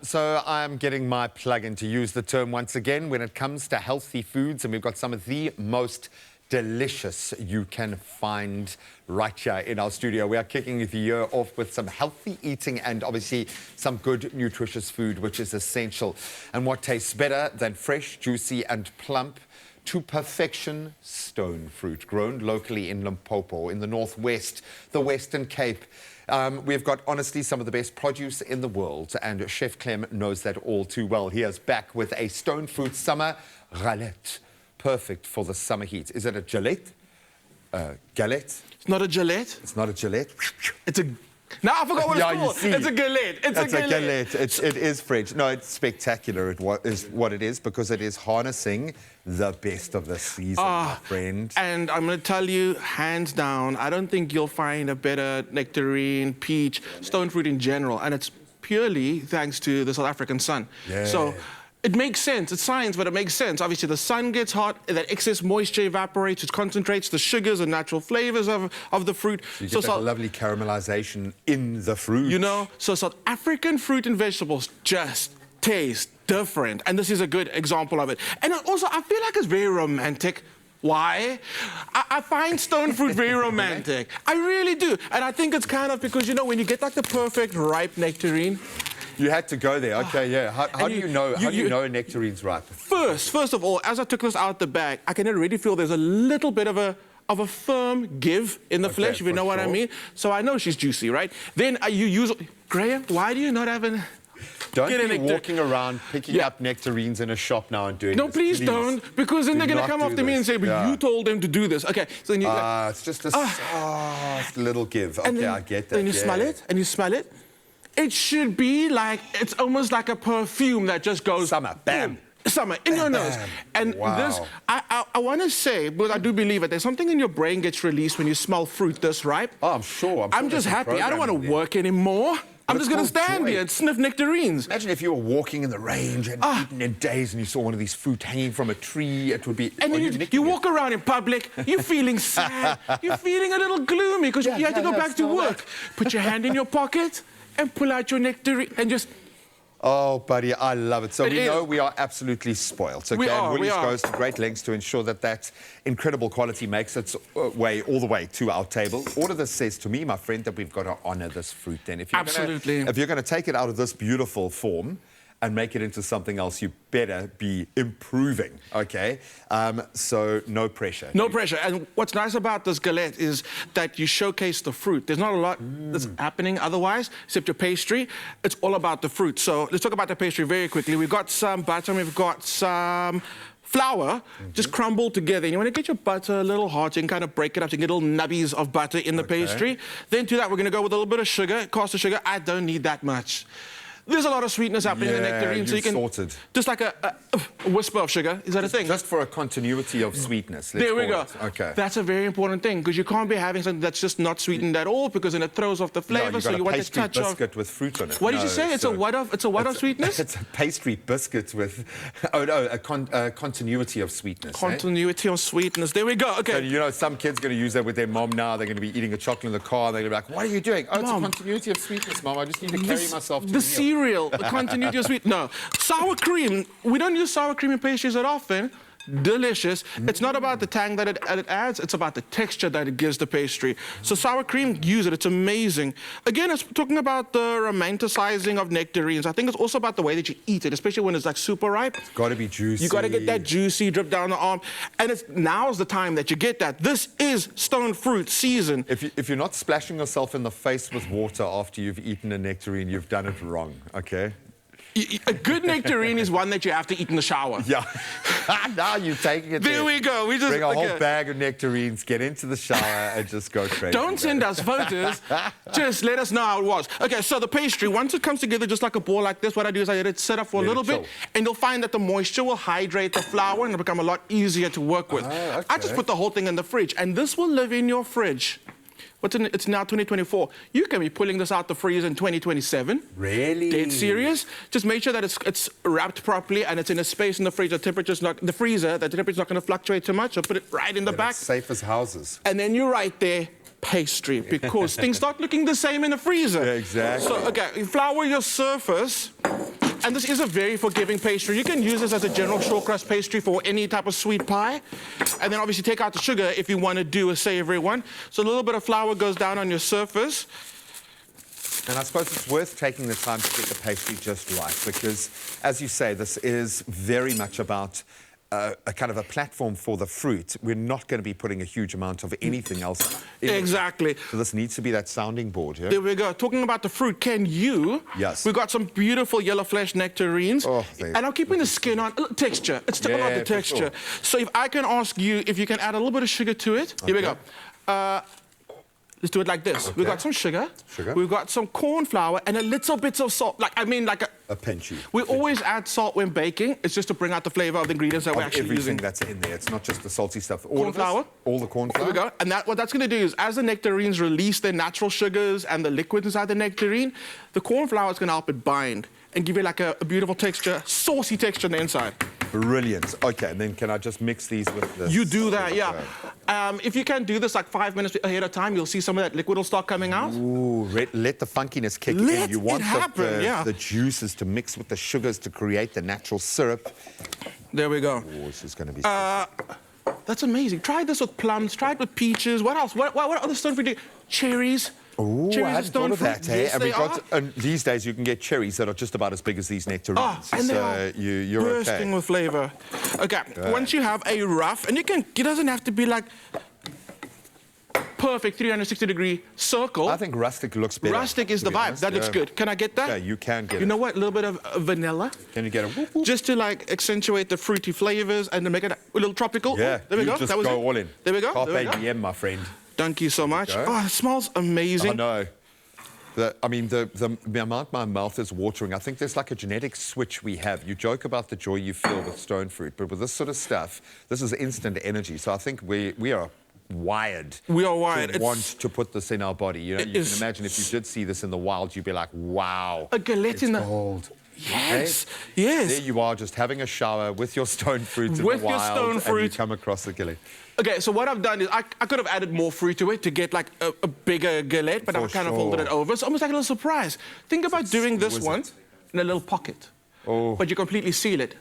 So I'm getting my plug in to use the term once again when it comes to healthy foods, and we've got some of the most delicious you can find right here in our studio. We are kicking the year off with some healthy eating and obviously some good nutritious food, which is essential. And what tastes better than fresh, juicy and plump to perfection stone fruit, grown locally in Limpopo, in the Northwest, the Western Cape. We've got, honestly, some of the best produce in the world, and Chef Clem knows that all too well. He is back with a stone fruit summer Galette, perfect for the summer heat. Is it a Galette? Galette? It's not a Galette. It's not a Galette? It's a... Now I forgot what it's called. It's a Galette. It's a Galette. It is French. No, it's spectacular. It is what it is, because it is harnessing the best of the season, my friend. And I'm going to tell you, hands down, I don't think you'll find a better nectarine, peach, stone fruit in general. And it's purely thanks to the South African sun. Yeah. So it makes sense. It's science, but it makes sense. Obviously, the sun gets hot, that excess moisture evaporates, it concentrates the sugars and natural flavors of the fruit. So you get that lovely caramelization in the fruit. You know, so South African fruit and vegetables just taste different. And this is a good example of it. And also, I feel like it's very romantic. Why? I find stone fruit very romantic. I really do. And I think it's kind of because, you know, when you get like the perfect ripe nectarine, you had to go there. Okay, yeah. How do you know a nectarine's ripe? First of all, as I took this out the bag, I can already feel there's a little bit of a firm give in the flesh, if you know what I mean. So I know she's juicy, right? Then you use... Graham, why do you not have an... Don't be walking around picking up nectarines in a shop now and doing this. No, please don't, because then they're going to come after me and say, but you told them to do this. Okay, so then you... it's just a soft little give. Okay, I get that. Then you smell it, and you smell it. It should be like, it's almost like a perfume that just goes... Summer, bam. Boom. Summer, in your nose. And this, I want to say, because I do believe it, there's something in your brain gets released when you smell fruit this ripe. Oh, I'm sure. I'm just happy. I don't want to work anymore. I'm just going to stand here and sniff nectarines. Imagine if you were walking in the range and eating in days and you saw one of these fruit hanging from a tree. It would be... And then you walk around in public, you're feeling sad, you're feeling a little gloomy because you had to go back to work. Put your hand in your pocket and pull out your nectarine and just... Oh, buddy, I love it. So we know we are absolutely spoiled. Okay, and Woolies goes to great lengths to ensure that that incredible quality makes its way all the way to our table. All of this says to me, my friend, that we've got to honour this fruit then. If you're going to take it out of this beautiful form and make it into something else, you better be improving, okay? So no pressure. No pressure. And what's nice about this galette is that you showcase the fruit. There's not a lot that's happening otherwise, except your pastry. It's all about the fruit. So let's talk about the pastry very quickly. We've got some butter, we've got some flour, just crumbled together. And you want to get your butter a little hot, you can kind of break it up, you can get little nubbies of butter in the pastry. Then to that, we're going to go with a little bit of sugar, caster sugar. I don't need that much. There's a lot of sweetness happening in the nectarine, so you can... Just like a whisper of sugar. Is that a thing? Just for a continuity of sweetness. There we go. Okay. That's a very important thing, because you can't be having something that's just not sweetened at all, because then it throws off the flavour, no, so you want the touch of... biscuit with fruit on it. What did you say? It's a what of sweetness? It's a pastry biscuit with... Oh, no, a continuity of sweetness. Continuity of sweetness. There we go. Okay. So, you know, some kid's going to use that with their mom now. They're going to be eating a chocolate in the car. They're going to be like, what are you doing? Oh, it's a continuity of sweetness, Mom. I just need to carry myself to the cereal. The continuity of sweet. No. Sour cream. We don't use sour cream in pastries that often. Delicious. It's not about the tang that it adds, it's about the texture that it gives the pastry. So sour cream, use it, it's amazing. Again, it's talking about the romanticizing of nectarines. I think it's also about the way that you eat it, especially when it's like super ripe. It's got to be juicy. You got to get that juicy drip down the arm. And now's the time that you get that. This is stone fruit season. If you're not splashing yourself in the face with water after you've eaten a nectarine, you've done it wrong, okay? A good nectarine is one that you have to eat in the shower. Yeah. Now you're taking it there. We go. We just bring a whole bag of nectarines, get into the shower, and just go crazy. Don't send us photos. Just let us know how it was. Okay, so the pastry, once it comes together just like a ball like this, what I do is I let it sit up for a little bit, and you'll find that the moisture will hydrate the flour, and it'll become a lot easier to work with. Okay. I just put the whole thing in the fridge, and this will live in your fridge. It's now 2024. You can be pulling this out the freezer in 2027. Really? Dead serious. Just make sure that it's wrapped properly and it's in a space in the freezer. The temperature's not the temperature's not going to fluctuate too much. So put it right in the back. It's safe as houses. And then you're right there. Pastry, because things start looking the same in the freezer. Yeah, exactly. So, okay, you flour your surface And this is a very forgiving pastry. You can use this as a general short crust pastry for any type of sweet pie. And then obviously take out the sugar if you want to do a savory one. So a little bit of flour goes down on your surface. And I suppose it's worth taking the time to get the pastry just right because, as you say, this is very much about a kind of a platform for the fruit. We're not going to be putting a huge amount of anything else in Exactly. it. So this needs to be that sounding board, yeah? There we go. Talking about the fruit, can you? Yes. We've got some beautiful yellow flesh nectarines. Oh, and I'm keeping the skin on. Texture. It's still about the texture. Sure. So if I can ask you if you can add a little bit of sugar to it. Here we go. Let's do it like this. Okay. We've got some sugar. We've got some corn flour and a little bit of salt. Like a pinchy. We always add salt when baking. It's just to bring out the flavor of the ingredients that we're actually everything using. That's in there. It's not just the salty stuff. Corn flour. All the corn flour. There we go. And what that's going to do is, as the nectarines release their natural sugars and the liquid inside the nectarine, the corn flour is going to help it bind and give you like a beautiful texture, saucy texture on the inside. Brilliant. Okay, and then can I just mix these with this? You do that, yeah. If you can do this like 5 minutes ahead of time, you'll see some of that liquid will start coming out. Ooh, let the funkiness kick in. You want the juices to mix with the sugars to create the natural syrup. There we go. Oh, this is going to be that's amazing. Try this with plums. Try it with peaches. What else? What other stone fruit do you? Cherries. Oh, I hadn't thought of that, Yes, hey? And these days you can get cherries that are just about as big as these nectarines. And so you're bursting with flavor. Okay, once you have a rough, and it doesn't have to be like perfect 360-degree circle. I think rustic looks better. Rustic is the vibe. That looks good. Can I get that? Yeah, you can get it. You know what? A little bit of vanilla. Can you get it? Whoop, whoop. Just to like accentuate the fruity flavors and to make it a little tropical. Yeah, there we go. Just that was go it. all in. There we go. Carpe diem, my friend. Thank you so much. Oh, it smells amazing. I know. The amount my mouth is watering, I think there's like a genetic switch we have. You joke about the joy you feel with stone fruit, but with this sort of stuff, this is instant energy. So I think we are wired. We are wired. To want to put this in our body. You know, you can imagine if you did see this in the wild, you'd be like, wow. A galette in the gold. Yes, okay? yes. There you are, just having a shower with your stone fruit in the wild, your stone fruit. and you come across the galette. Okay, so what I've done is I could have added more fruit to it to get like a bigger galette, but I've kind of folded it over. It's almost like a little surprise. Think about doing this one in a little pocket, but you completely seal it.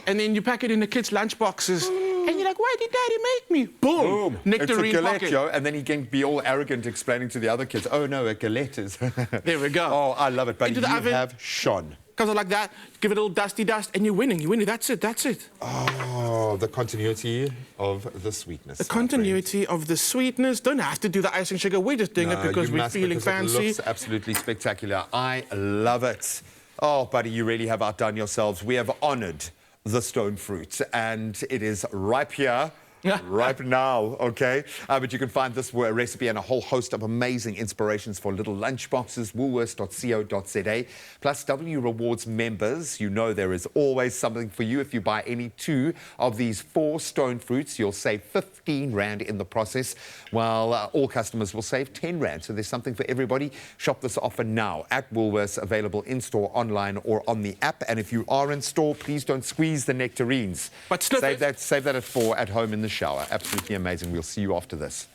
And then you pack it in the kids' lunch boxes, and you're like, why did Daddy make me? Boom! Nectarine it's a galette, pocket. yo, and then he can be all arrogant explaining to the other kids, oh no, a galette is... There we go. Oh, I love it, but you oven. have shone. Because like that, give it a little dusty dust, and you're winning. You're winning. That's it. That's it. Oh, the continuity of the sweetness. The continuity of the sweetness. Don't have to do the icing sugar. We're just doing it because we're feeling fancy. It looks absolutely spectacular. I love it. Oh, buddy, you really have outdone yourselves. We have honoured the stone fruit, and it is ripe here. Right now, okay? But you can find this recipe and a whole host of amazing inspirations for little lunchboxes, woolworths.co.za. Plus, W Rewards members, you know there is always something for you. If you buy any 2 of these 4 stone fruits, you'll save 15 Rand in the process, while all customers will save 10 Rand. So there's something for everybody. Shop this offer now at Woolworths, available in-store, online, or on the app. And if you are in store, please don't squeeze the nectarines. But save that at 4 at home in the shower. Absolutely amazing. We'll see you after this.